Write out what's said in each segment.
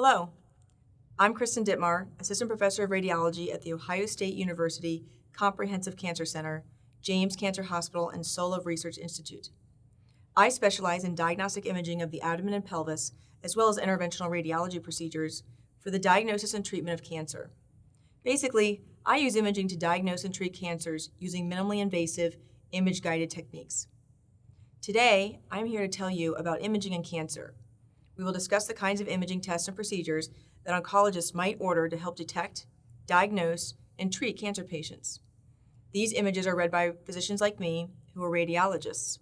Hello, I'm Kristen Dittmar, Assistant Professor of Radiology at The Ohio State University Comprehensive Cancer Center, James Cancer Hospital, and Solove Research Institute. I specialize in diagnostic imaging of the abdomen and pelvis, as well as interventional radiology procedures for the diagnosis and treatment of cancer. Basically, I use imaging to diagnose and treat cancers using minimally invasive, image-guided techniques. Today, I'm here to tell you about imaging in cancer. We will discuss the kinds of imaging tests and procedures that oncologists might order to help detect, diagnose, and treat cancer patients. These images are read by physicians like me, who are radiologists.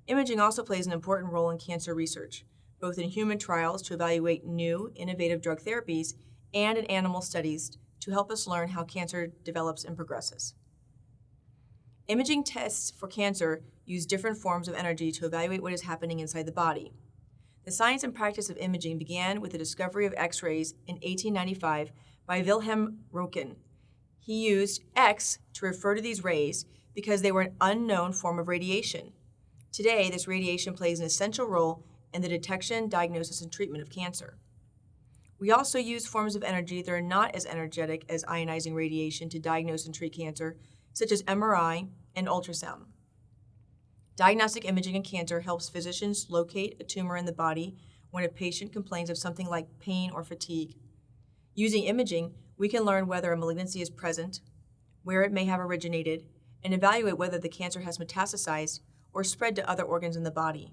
Imaging also plays an important role in cancer research, both in human trials to evaluate new, innovative drug therapies and in animal studies to help us learn how cancer develops and progresses. Imaging tests for cancer use different forms of energy to evaluate what is happening inside the body. The science and practice of imaging began with the discovery of X-rays in 1895 by Wilhelm Röntgen. He used X to refer to these rays because they were an unknown form of radiation. Today, this radiation plays an essential role in the detection, diagnosis, and treatment of cancer. We also use forms of energy that are not as energetic as ionizing radiation to diagnose and treat cancer, such as MRI and ultrasound. Diagnostic imaging in cancer helps physicians locate a tumor in the body when a patient complains of something like pain or fatigue. Using imaging, we can learn whether a malignancy is present, where it may have originated, and evaluate whether the cancer has metastasized or spread to other organs in the body.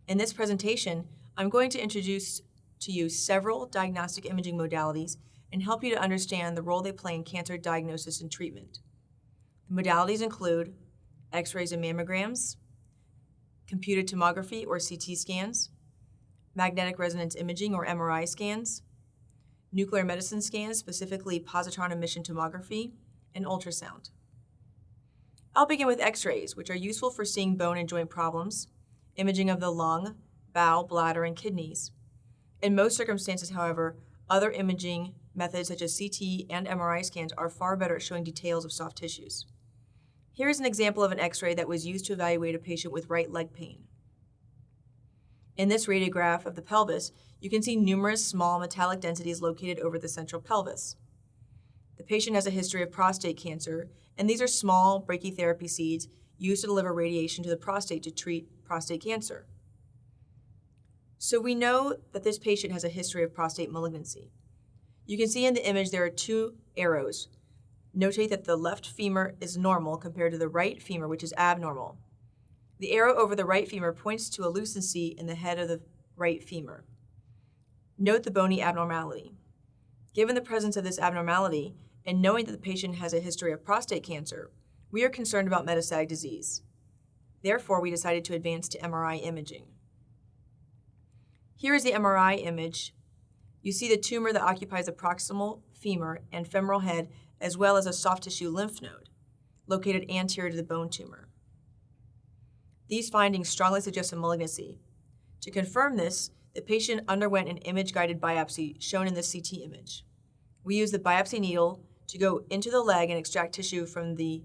In this presentation, I'm going to introduce to you several diagnostic imaging modalities and help you to understand the role they play in cancer diagnosis and treatment. The modalities include X-rays and mammograms, computed tomography or CT scans, magnetic resonance imaging or MRI scans, nuclear medicine scans, specifically positron emission tomography, and ultrasound. I'll begin with X-rays, which are useful for seeing bone and joint problems, imaging of the lung, bowel, bladder, and kidneys. In most circumstances, however, other imaging methods such as CT and MRI scans are far better at showing details of soft tissues. Here is an example of an X-ray that was used to evaluate a patient with right leg pain. In this radiograph of the pelvis, you can see numerous small metallic densities located over the central pelvis. The patient has a history of prostate cancer, and these are small brachytherapy seeds used to deliver radiation to the prostate to treat prostate cancer. So we know that this patient has a history of prostate malignancy. You can see in the image there are two arrows. Notate that the left femur is normal compared to the right femur, which is abnormal. The arrow over the right femur points to a lucency in the head of the right femur. Note the bony abnormality. Given the presence of this abnormality, and knowing that the patient has a history of prostate cancer, we are concerned about metastatic disease. Therefore, we decided to advance to MRI imaging. Here is the MRI image. You see the tumor that occupies the proximal femur and femoral head, as well as a soft tissue lymph node located anterior to the bone tumor. These findings strongly suggest a malignancy. To confirm this, the patient underwent an image-guided biopsy shown in the CT image. We use the biopsy needle to go into the leg and extract tissue from the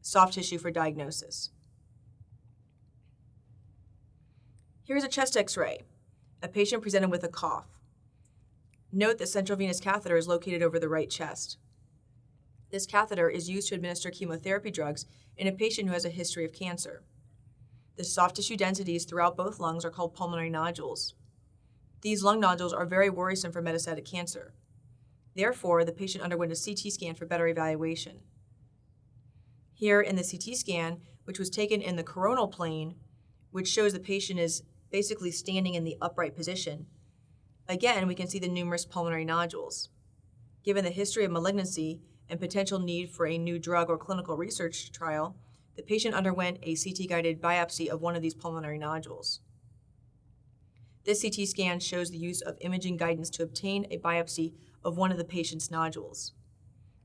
soft tissue for diagnosis. Here's a chest X-ray, a patient presented with a cough. Note the central venous catheter is located over the right chest. This catheter is used to administer chemotherapy drugs in a patient who has a history of cancer. The soft tissue densities throughout both lungs are called pulmonary nodules. These lung nodules are very worrisome for metastatic cancer. Therefore, the patient underwent a CT scan for better evaluation. Here in the CT scan, which was taken in the coronal plane, which shows the patient is basically standing in the upright position, again, we can see the numerous pulmonary nodules. Given the history of malignancy and potential need for a new drug or clinical research trial, the patient underwent a CT-guided biopsy of one of these pulmonary nodules. This CT scan shows the use of imaging guidance to obtain a biopsy of one of the patient's nodules.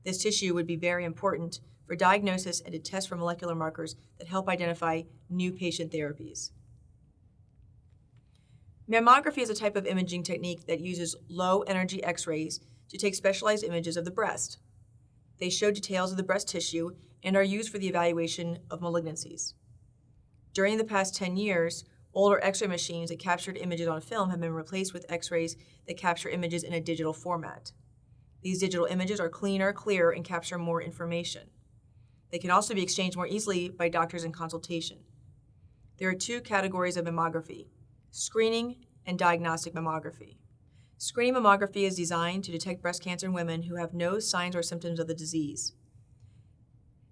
This tissue would be very important for diagnosis and to test for molecular markers that help identify new patient therapies. Mammography is a type of imaging technique that uses low-energy X-rays to take specialized images of the breast. They show details of the breast tissue and are used for the evaluation of malignancies. During the past 10 years, Older X-ray machines that captured images on film have been replaced with X-rays that capture images in a digital format. These digital images are cleaner, clearer, and capture more information. They can also be exchanged more easily by doctors in consultation. There are two categories of mammography: screening and diagnostic mammography. Screening mammography is designed to detect breast cancer in women who have no signs or symptoms of the disease.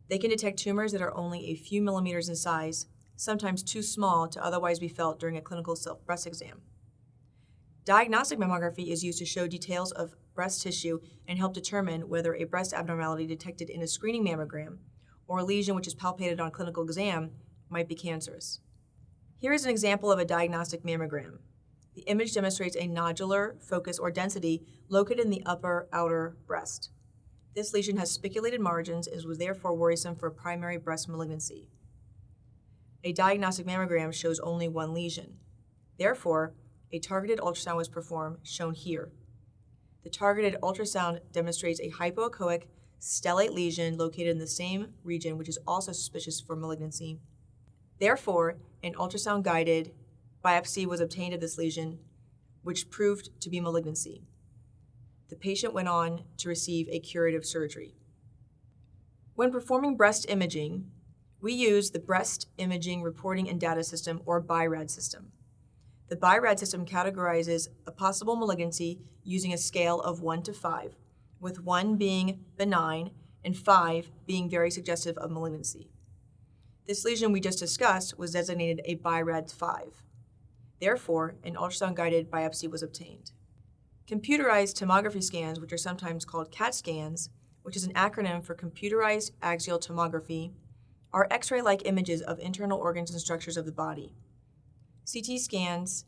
They can detect tumors that are only a few millimeters in size, sometimes too small to otherwise be felt during a clinical self-breast exam. Diagnostic mammography is used to show details of breast tissue and help determine whether a breast abnormality detected in a screening mammogram or a lesion which is palpated on clinical exam might be cancerous. Here is an example of a diagnostic mammogram. The image demonstrates a nodular focus or density located in the upper outer breast. This lesion has spiculated margins and was therefore worrisome for primary breast malignancy. A diagnostic mammogram shows only one lesion. Therefore, a targeted ultrasound was performed, shown here. The targeted ultrasound demonstrates a hypoechoic stellate lesion located in the same region, which is also suspicious for malignancy. Therefore, an ultrasound-guided biopsy was obtained of this lesion, which proved to be malignancy. The patient went on to receive a curative surgery. When performing breast imaging, we use the Breast Imaging Reporting and Data System, or BI-RAD system. The BI-RAD system categorizes a possible malignancy using a scale of 1 to 5, with 1 being benign and 5 being very suggestive of malignancy. This lesion we just discussed was designated a BI-RAD 5. Therefore, an ultrasound-guided biopsy was obtained. Computerized tomography scans, which are sometimes called CAT scans, which is an acronym for computerized axial tomography, are X-ray-like images of internal organs and structures of the body. CT scans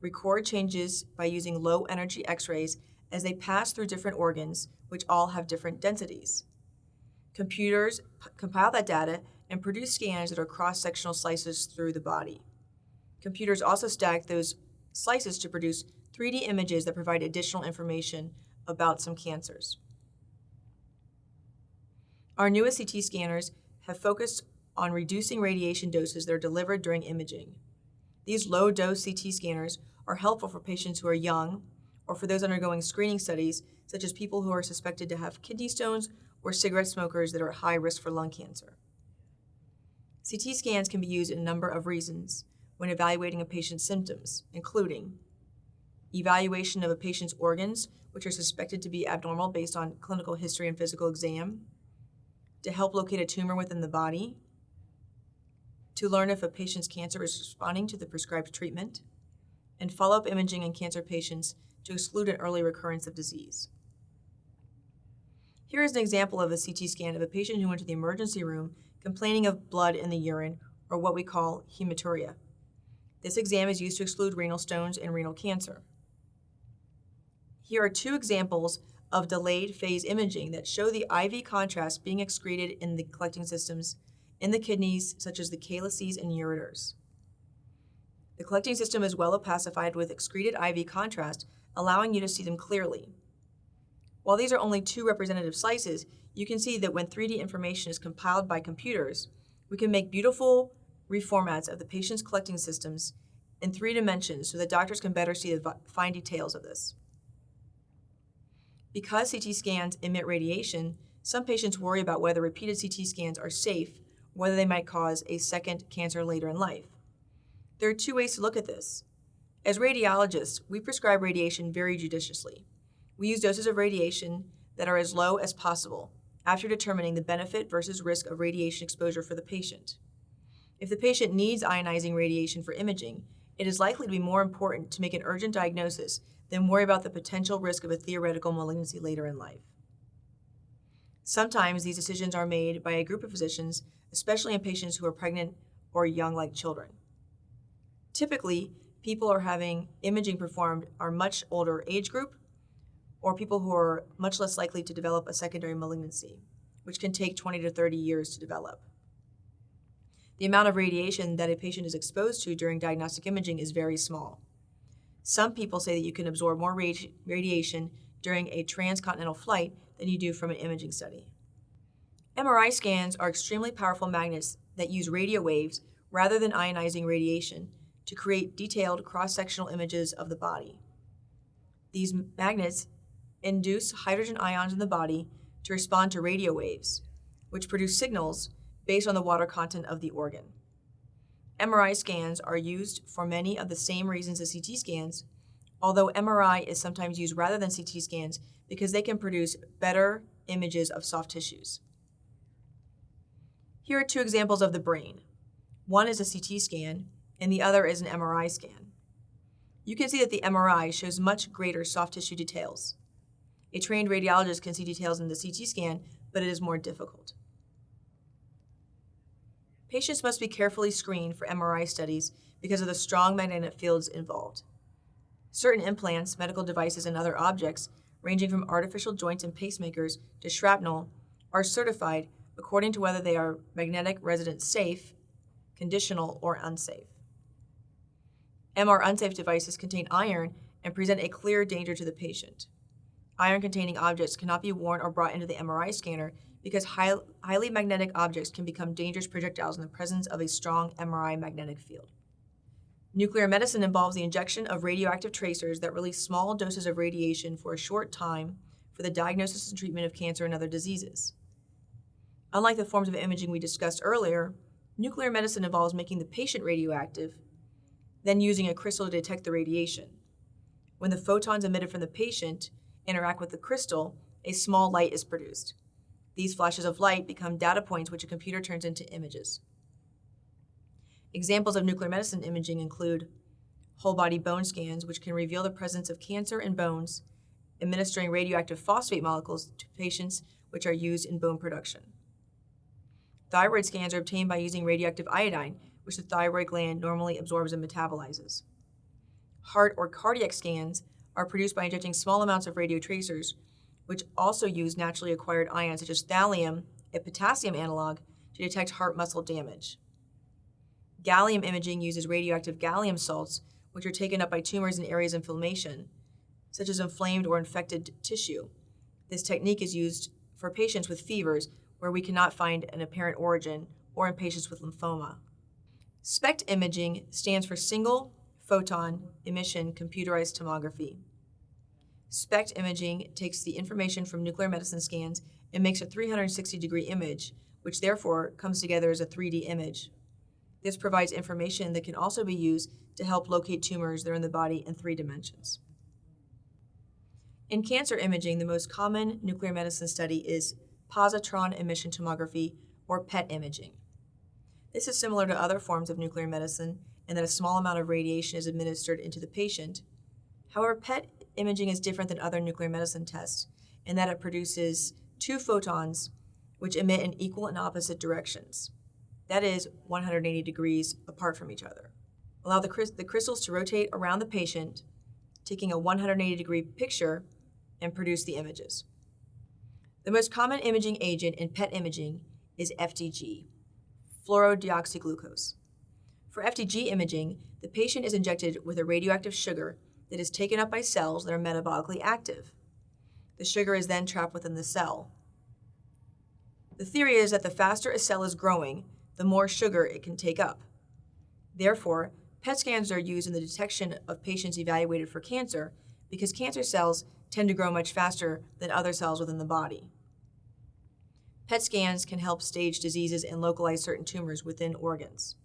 record changes by using low-energy X-rays as they pass through different organs, which all have different densities. Computers compile that data and produce scans that are cross-sectional slices through the body. Computers also stack those slices to produce 3D images that provide additional information about some cancers. Our newest CT scanners have focused on reducing radiation doses that are delivered during imaging. These low-dose CT scanners are helpful for patients who are young or for those undergoing screening studies, such as people who are suspected to have kidney stones or cigarette smokers that are at high risk for lung cancer. CT scans can be used in a number of reasons when evaluating a patient's symptoms, including evaluation of a patient's organs, which are suspected to be abnormal based on clinical history and physical exam, to help locate a tumor within the body, to learn if a patient's cancer is responding to the prescribed treatment, and follow-up imaging in cancer patients to exclude an early recurrence of disease. Here is an example of a CT scan of a patient who went to the emergency room complaining of blood in the urine, or what we call hematuria. This exam is used to exclude renal stones and renal cancer. Here are two examples of delayed phase imaging that show the IV contrast being excreted in the collecting systems in the kidneys, such as the calyces and ureters. The collecting system is well opacified with excreted IV contrast, allowing you to see them clearly. While these are only two representative slices, you can see that when 3D information is compiled by computers, we can make beautiful reformats of the patient's collecting systems in 3 dimensions so that doctors can better see the fine details of this. Because CT scans emit radiation, some patients worry about whether repeated CT scans are safe, or whether they might cause a second cancer later in life. There are 2 ways to look at this. As radiologists, we prescribe radiation very judiciously. We use doses of radiation that are as low as possible after determining the benefit versus risk of radiation exposure for the patient. If the patient needs ionizing radiation for imaging, it is likely to be more important to make an urgent diagnosis than worry about the potential risk of a theoretical malignancy later in life. Sometimes these decisions are made by a group of physicians, especially in patients who are pregnant or young like children. Typically, people who are having imaging performed are much older age group, or people who are much less likely to develop a secondary malignancy, which can take 20 to 30 years to develop. The amount of radiation that a patient is exposed to during diagnostic imaging is very small. Some people say that you can absorb more radiation during a transcontinental flight than you do from an imaging study. MRI scans are extremely powerful magnets that use radio waves rather than ionizing radiation to create detailed cross-sectional images of the body. These magnets induce hydrogen ions in the body to respond to radio waves, which produce signals based on the water content of the organ. MRI scans are used for many of the same reasons as CT scans, although MRI is sometimes used rather than CT scans because they can produce better images of soft tissues. Here are two examples of the brain. One is a CT scan, and the other is an MRI scan. You can see that the MRI shows much greater soft tissue details. A trained radiologist can see details in the CT scan, but it is more difficult. Patients must be carefully screened for MRI studies because of the strong magnetic fields involved. Certain implants, medical devices, and other objects, ranging from artificial joints and pacemakers to shrapnel, are certified according to whether they are magnetic resonance safe, conditional, or unsafe. MR unsafe devices contain iron and present a clear danger to the patient. Iron-containing objects cannot be worn or brought into the MRI scanner because highly magnetic objects can become dangerous projectiles in the presence of a strong MRI magnetic field. Nuclear medicine involves the injection of radioactive tracers that release small doses of radiation for a short time for the diagnosis and treatment of cancer and other diseases. Unlike the forms of imaging we discussed earlier, nuclear medicine involves making the patient radioactive, then using a crystal to detect the radiation. When the photons emitted from the patient interact with the crystal, a small light is produced. These flashes of light become data points which a computer turns into images. Examples of nuclear medicine imaging include whole-body bone scans, which can reveal the presence of cancer in bones, administering radioactive phosphate molecules to patients, which are used in bone production. Thyroid scans are obtained by using radioactive iodine, which the thyroid gland normally absorbs and metabolizes. Heart or cardiac scans are produced by injecting small amounts of radio tracers, which also use naturally acquired ions such as thallium, a potassium analog, to detect heart muscle damage. Gallium imaging uses radioactive gallium salts, which are taken up by tumors in areas of inflammation, such as inflamed or infected tissue. This technique is used for patients with fevers where we cannot find an apparent origin, or in patients with lymphoma. SPECT imaging stands for Single Photon Emission Computerized Tomography. SPECT imaging takes the information from nuclear medicine scans and makes a 360-degree image, which therefore comes together as a 3D image. This provides information that can also be used to help locate tumors that are in the body in 3 dimensions. In cancer imaging, the most common nuclear medicine study is positron emission tomography, or PET imaging. This is similar to other forms of nuclear medicine in that a small amount of radiation is administered into the patient. However, PET imaging is different than other nuclear medicine tests in that it produces 2 photons which emit in equal and opposite directions. That is, 180 degrees apart from each other. Allow the crystals to rotate around the patient, taking a 180-degree picture, and produce the images. The most common imaging agent in PET imaging is FDG, fluorodeoxyglucose. For FDG imaging, the patient is injected with a radioactive sugar that is taken up by cells that are metabolically active. The sugar is then trapped within the cell. The theory is that the faster a cell is growing, the more sugar it can take up. Therefore, PET scans are used in the detection of patients evaluated for cancer because cancer cells tend to grow much faster than other cells within the body. PET scans can help stage diseases and localize certain tumors within organs.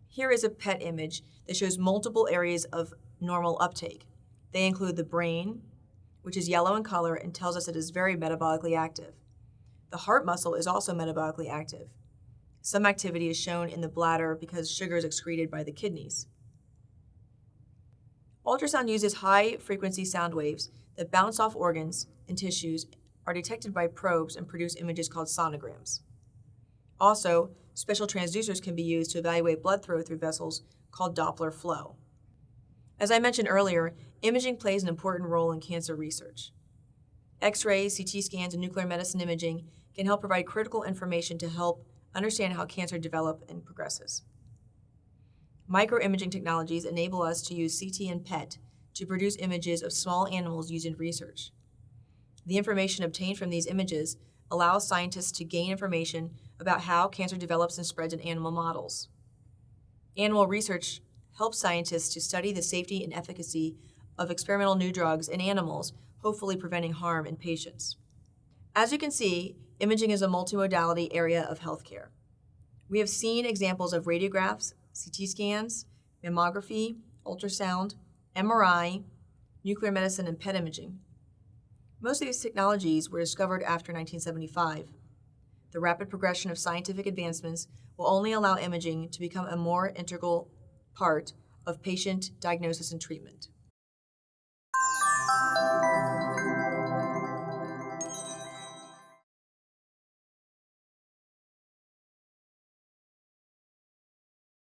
Here is a PET image that shows multiple areas of normal uptake. They include the brain, which is yellow in color and tells us it is very metabolically active. The heart muscle is also metabolically active. Some activity is shown in the bladder because sugar is excreted by the kidneys. Ultrasound uses high-frequency sound waves that bounce off organs and tissues, are detected by probes, and produce images called sonograms. Also, special transducers can be used to evaluate blood flow through vessels called Doppler flow. As I mentioned earlier, imaging plays an important role in cancer research. X-rays, CT scans, and nuclear medicine imaging can help provide critical information to help understand how cancer develops and progresses. Microimaging technologies enable us to use CT and PET to produce images of small animals used in research. The information obtained from these images allows scientists to gain information about how cancer develops and spreads in animal models. Animal research helps scientists to study the safety and efficacy of experimental new drugs in animals, hopefully preventing harm in patients. As you can see, imaging is a multimodality area of healthcare. We have seen examples of radiographs, CT scans, mammography, ultrasound, MRI, nuclear medicine, and PET imaging. Most of these technologies were discovered after 1975. The rapid progression of scientific advancements will only allow imaging to become a more integral part of patient diagnosis and treatment.